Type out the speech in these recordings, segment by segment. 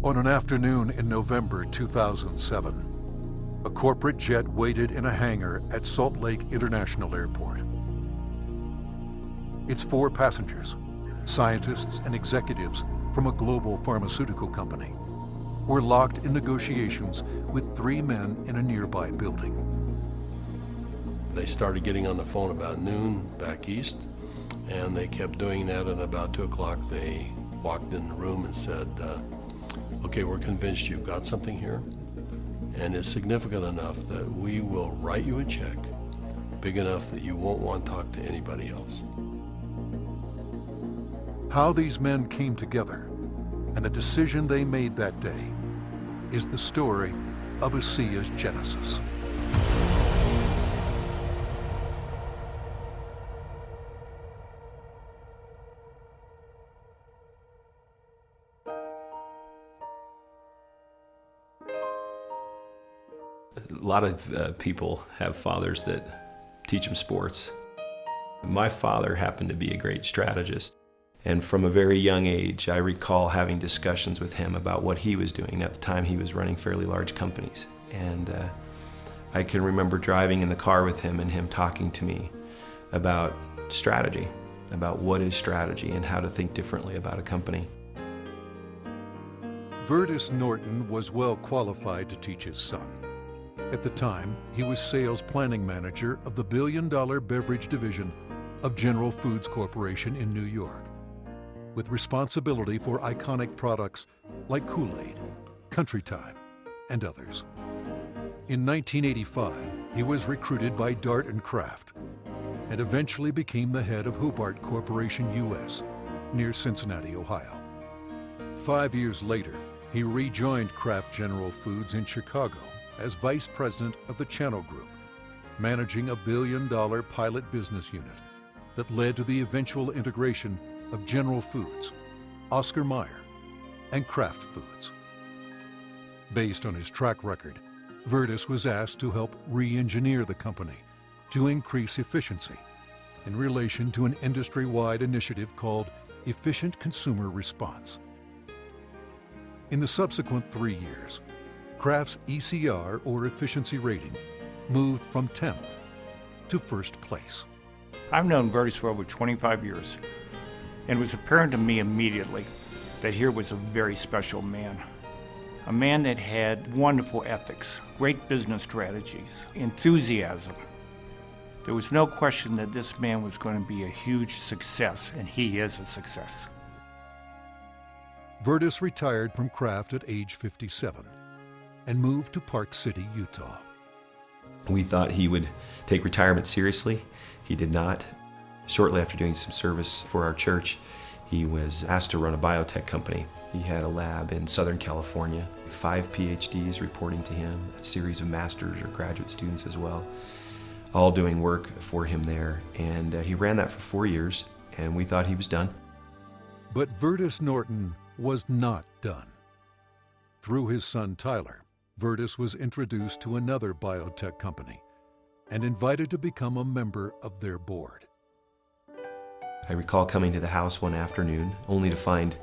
On an afternoon in November 2007, a corporate jet waited in a hangar at Salt Lake International Airport. Its 4 passengers, scientists and executives from a global pharmaceutical company, were locked in negotiations with 3 men in a nearby building. They started getting on the phone about noon back east, and they kept doing that, and about 2 o'clock they walked in the room and said, okay, we're convinced you've got something here, and it's significant enough that we will write you a check big enough that you won't want to talk to anybody else. How these men came together and the decision they made that day is the story of ASEA's genesis. A lot of people have fathers that teach them sports. My father happened to be a great strategist, and from a very young age I recall having discussions with him about what he was doing. At the time he was running fairly large companies, and I can remember driving in the car with him and him talking to me about strategy, about what is strategy and how to think differently about a company. Vertus Norton was well qualified to teach his son. At the time, he was sales planning manager of the billion-dollar beverage division of General Foods Corporation in New York, with responsibility for iconic products like Kool-Aid, Country Time, and others. In 1985, he was recruited by Dart and Kraft and eventually became the head of Hobart Corporation US near Cincinnati, Ohio. 5 years later, he rejoined Kraft General Foods in Chicago as vice president of the Channel Group, managing a billion-dollar pilot business unit that led to the eventual integration of General Foods, Oscar Mayer, and Kraft Foods. Based on his track record, Vertus was asked to help re-engineer the company to increase efficiency in relation to an industry-wide initiative called Efficient Consumer Response. In the subsequent 3 years, Kraft's ECR, or efficiency rating, moved from 10th to 1st place. I've known Vertus for over 25 years, and it was apparent to me immediately that here was a very special man. A man that had wonderful ethics, great business strategies, enthusiasm. There was no question that this man was going to be a huge success, and he is a success. Vertus retired from Kraft at age 57 and moved to Park City, Utah. We thought he would take retirement seriously. He did not. Shortly after doing some service for our church, he was asked to run a biotech company. He had a lab in Southern California, 5 PhDs reporting to him, a series of master's or graduate students as well, all doing work for him there. And he ran that for 4 years, and we thought he was done. But Vertus Norton was not done. Through his son Tyler, Vertus was introduced to another biotech company and invited to become a member of their board. I recall coming to the house one afternoon only to find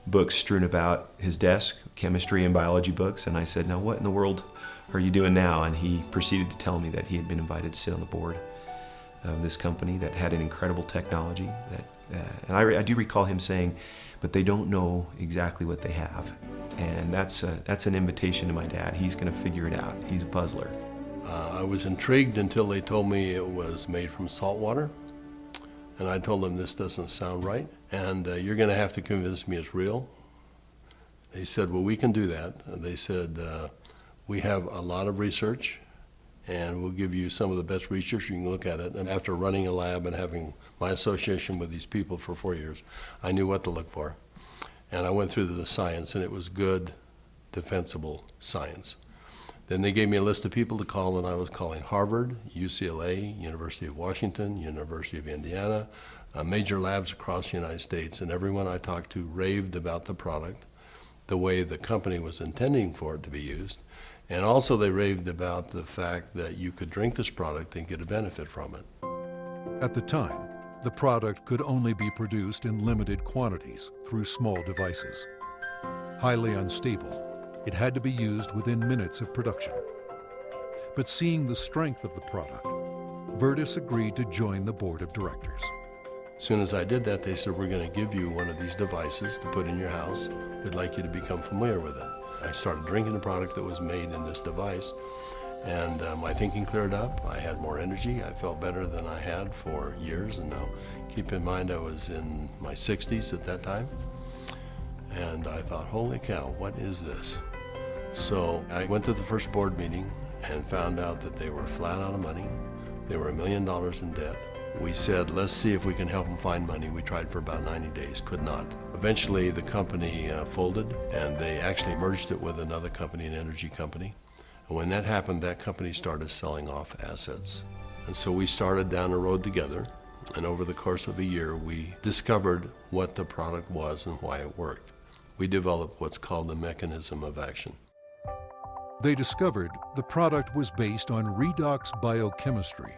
books strewn about his desk, chemistry and biology books, and I said, "Now what in the world are you doing now?" And he proceeded to tell me that he had been invited to sit on the board of this company that had an incredible technology. And I do recall him saying, "But they don't know exactly what they have." And that's an invitation to my dad. He's going to figure it out. He's a puzzler. I was intrigued until they told me it was made from salt water. And I told them, this doesn't sound right, and you're going to have to convince me it's real. They said, well, we can do that. They said, we have a lot of research, and we'll give you some of the best research. You can look at it. And after running a lab and having my association with these people for 4 years, I knew what to look for. And I went through the science, and it was good, defensible science. Then they gave me a list of people to call, and I was calling Harvard, UCLA, University of Washington, University of Indiana, major labs across the United States, and everyone I talked to raved about the product, the way the company was intending for it to be used, and also they raved about the fact that you could drink this product and get a benefit from it. At the time, the product could only be produced in limited quantities through small devices. Highly unstable, it had to be used within minutes of production. But seeing the strength of the product, Virtus agreed to join the board of directors. As soon as I did that, they said, we're going to give you one of these devices to put in your house. We'd like you to become familiar with it. I started drinking the product that was made in this device, and my thinking cleared up. I had more energy. I felt better than I had for years. And now, keep in mind, I was in my 60s at that time. And I thought, holy cow, what is this? So I went to the first board meeting and found out that they were flat out of money. They were $1 million in debt. We said, let's see if we can help them find money. We tried for about 90 days, could not. Eventually, the company folded, and they actually merged it with another company, an energy company. And when that happened, that company started selling off assets. And so we started down the road together, and over the course of a year, we discovered what the product was and why it worked. We developed what's called the mechanism of action. They discovered the product was based on redox biochemistry,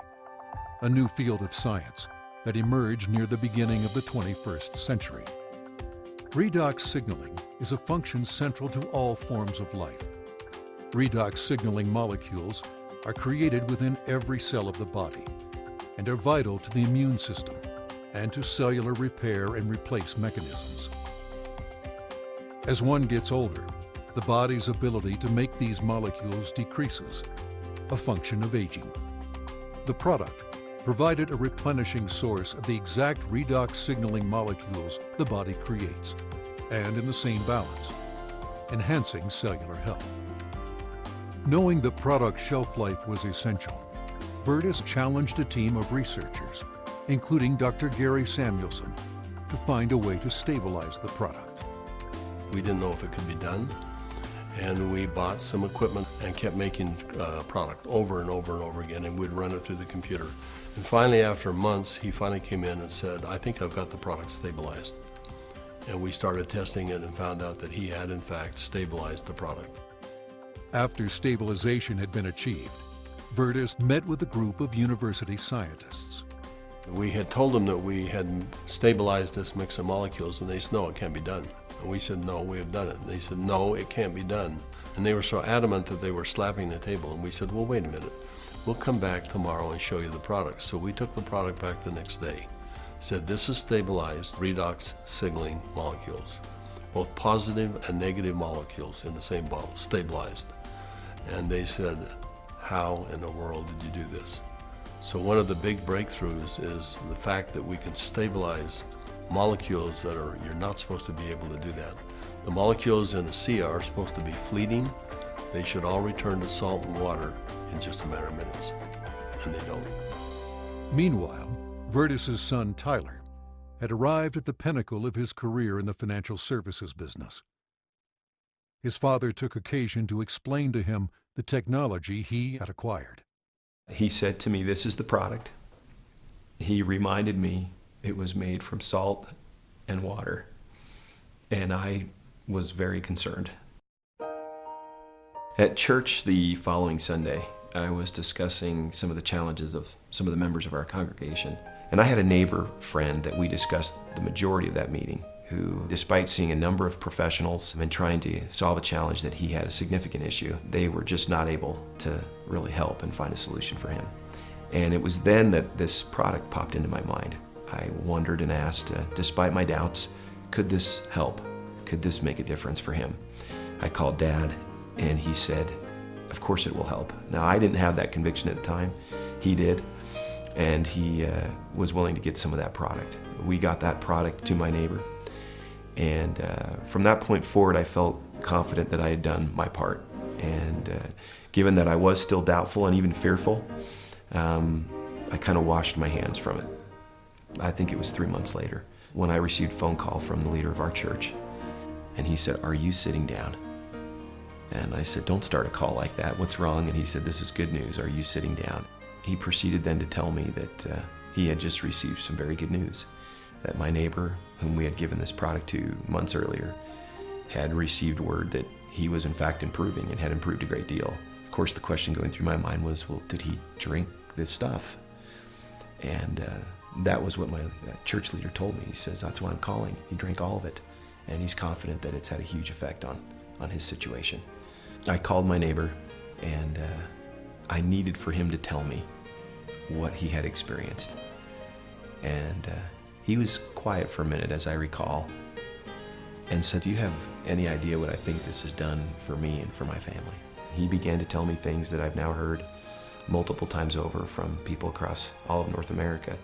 a new field of science that emerged near the beginning of the 21st century. Redox signaling is a function central to all forms of life. Redox signaling molecules are created within every cell of the body and are vital to the immune system and to cellular repair and replace mechanisms. As one gets older, the body's ability to make these molecules decreases, a function of aging. The product provided a replenishing source of the exact redox signaling molecules the body creates, and in the same balance, enhancing cellular health. Knowing the product shelf life was essential, Virtus challenged a team of researchers, including Dr. Gary Samuelson, to find a way to stabilize the product. We didn't know if it could be done, and we bought some equipment and kept making product over and over and over again, and we'd run it through the computer. And finally, after months, he finally came in and said, I think I've got the product stabilized. And we started testing it and found out that he had, in fact, stabilized the product. After stabilization had been achieved, Virtus met with a group of university scientists. We had told them that we had stabilized this mix of molecules, and they said, no, it can't be done. And we said, no, we have done it. And they said, no, it can't be done. And they were so adamant that they were slapping the table. And we said, well, wait a minute. We'll come back tomorrow and show you the product. So we took the product back the next day. Said, this is stabilized redox signaling molecules. Both positive and negative molecules in the same bottle, stabilized. And they said, how in the world did you do this? So one of the big breakthroughs is the fact that we can stabilize molecules that you're not supposed to be able to do that. The molecules in the sea are supposed to be fleeting. They should all return to salt and water in just a matter of minutes, and they don't. Meanwhile, Virtus's son Tyler had arrived at the pinnacle of his career in the financial services business. His father took occasion to explain to him the technology he had acquired. He said to me, this is the product. He reminded me it was made from salt and water, and I was very concerned. At church the following Sunday, I was discussing some of the challenges of some of the members of our congregation, and I had a neighbor friend that we discussed the majority of that meeting, who, despite seeing a number of professionals and trying to solve a challenge that he had a significant issue, they were just not able to really help and find a solution for him. And it was then that this product popped into my mind. I wondered and asked, despite my doubts, could this help? Could this make a difference for him? I called Dad, and he said, of course it will help. Now, I didn't have that conviction at the time. He did, and he was willing to get some of that product. We got that product to my neighbor, and from that point forward, I felt confident that I had done my part. And given that I was still doubtful and even fearful, I kind of washed my hands from it. I think it was 3 months later when I received a phone call from the leader of our church, and he said, are you sitting down? And I said, don't start a call like that. What's wrong? And he said, this is good news. Are you sitting down? He proceeded then to tell me that he had just received some very good news, that my neighbor, whom we had given this product to months earlier, had received word that he was in fact improving and had improved a great deal. Of course, the question going through my mind was, well, did he drink this stuff? And that was what my church leader told me. He says, that's why I'm calling. He drank all of it. and he's confident that it's had a huge effect on his situation. I called my neighbor, and I needed for him to tell me what he had experienced. And he was quiet for a minute, as I recall, and said, "Do you have any idea what I think this has done for me and for my family?" He began to tell me things that I've now heard multiple times over from people across all of North America,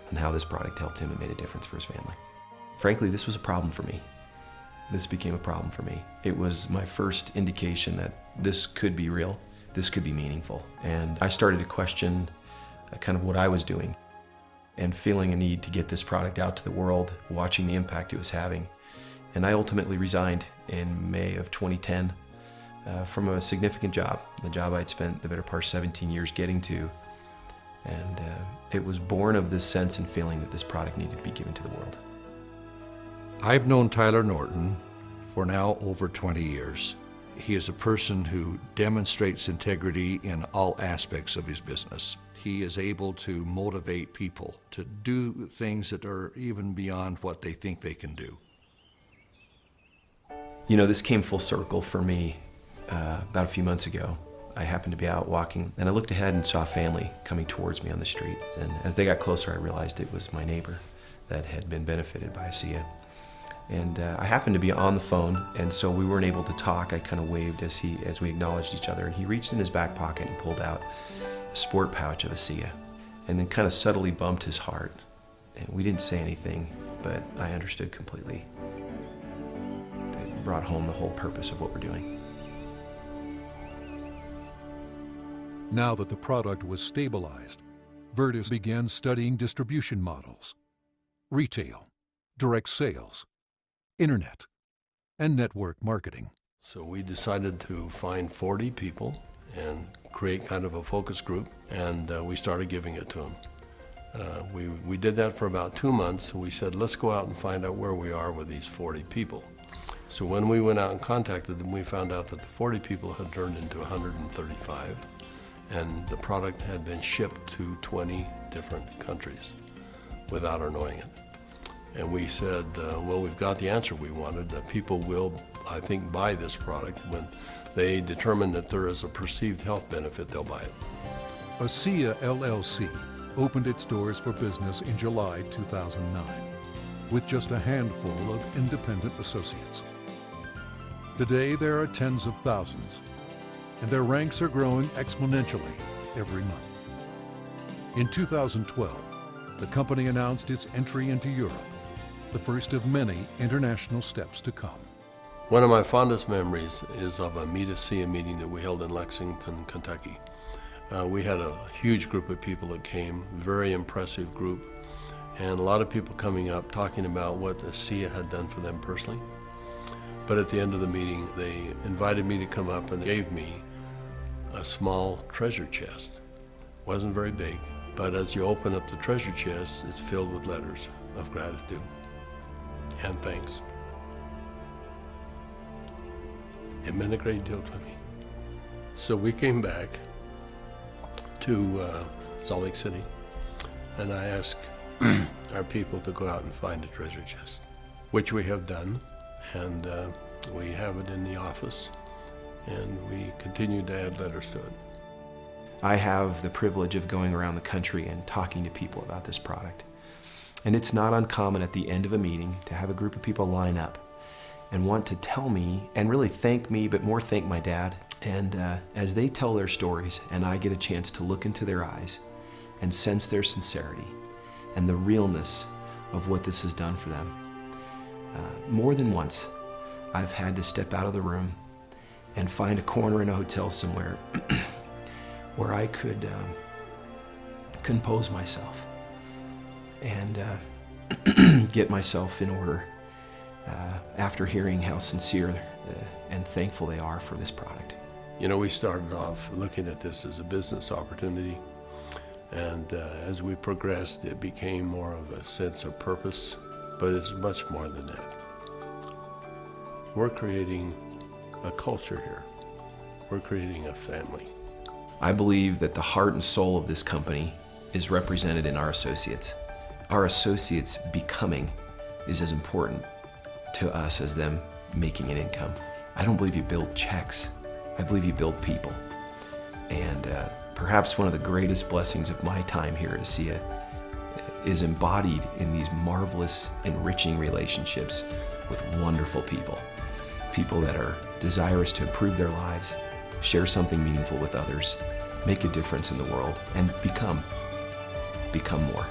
and how this product helped him and made a difference for his family. Frankly, this was a problem for me. This became a problem for me. It was my first indication that this could be real, this could be meaningful. And I started to question kind of what I was doing, and feeling a need to get this product out to the world, watching the impact it was having. And I ultimately resigned in May of 2010 from a significant job, the job I'd spent the better part of 17 years getting to. And it was born of this sense and feeling that this product needed to be given to the world. I've known Tyler Norton for now over 20 years. He is a person who demonstrates integrity in all aspects of his business. He is able to motivate people to do things that are even beyond what they think they can do. You know, this came full circle for me about a few months ago. I happened to be out walking, and I looked ahead and saw a family coming towards me on the street. And as they got closer, I realized it was my neighbor that had been benefited by ASEA. And I happened to be on the phone, and so we weren't able to talk. I kind of waved as we acknowledged each other, and he reached in his back pocket and pulled out a sport pouch of ASEA, and then kind of subtly bumped his heart. And we didn't say anything, but I understood completely. It brought home the whole purpose of what we're doing. Now that the product was stabilized, Virtus began studying distribution models, retail, direct sales, internet, and network marketing. So we decided to find 40 people and create kind of a focus group, and we started giving it to them. We did that for about 2 months, and we said, let's go out and find out where we are with these 40 people. So when we went out and contacted them, we found out that the 40 people had turned into 135, and the product had been shipped to 20 different countries without our knowing it. And we said, well, we've got the answer we wanted. People will, I think, buy this product. When they determine that there is a perceived health benefit, they'll buy it. ASEA LLC opened its doors for business in July 2009 with just a handful of independent associates. Today, there are tens of thousands, and their ranks are growing exponentially every month. In 2012, the company announced its entry into Europe, the first of many international steps to come. One of my fondest memories is of a Meet ASEA meeting that we held in Lexington, Kentucky. We had a huge group of people that came, very impressive group, and a lot of people coming up talking about what ASEA had done for them personally. But at the end of the meeting, they invited me to come up and gave me a small treasure chest. Wasn't very big, but as you open up the treasure chest, it's filled with letters of gratitude and thanks. It meant a great deal to me. So we came back to Salt Lake City, and I asked our people to go out and find a treasure chest, which we have done, and we have it in the office, and we continue to add letters to it. I have the privilege of going around the country and talking to people about this product. And it's not uncommon at the end of a meeting to have a group of people line up and want to tell me, and really thank me, but more thank my dad. And as they tell their stories, and I get a chance to look into their eyes and sense their sincerity and the realness of what this has done for them, more than once, I've had to step out of the room and find a corner in a hotel somewhere where I could compose myself and get myself in order after hearing how sincere and thankful they are for this product. You know, we started off looking at this as a business opportunity, and as we progressed, it became more of a sense of purpose, but it's much more than that. We're creating a culture here. We're creating a family. I believe that the heart and soul of this company is represented in our associates. Our associates becoming is as important to us as them making an income. I don't believe you build checks. I believe you build people. And perhaps one of the greatest blessings of my time here at ASEA is embodied in these marvelous, enriching relationships with wonderful people. People that are desirous to improve their lives, share something meaningful with others, make a difference in the world, and become more.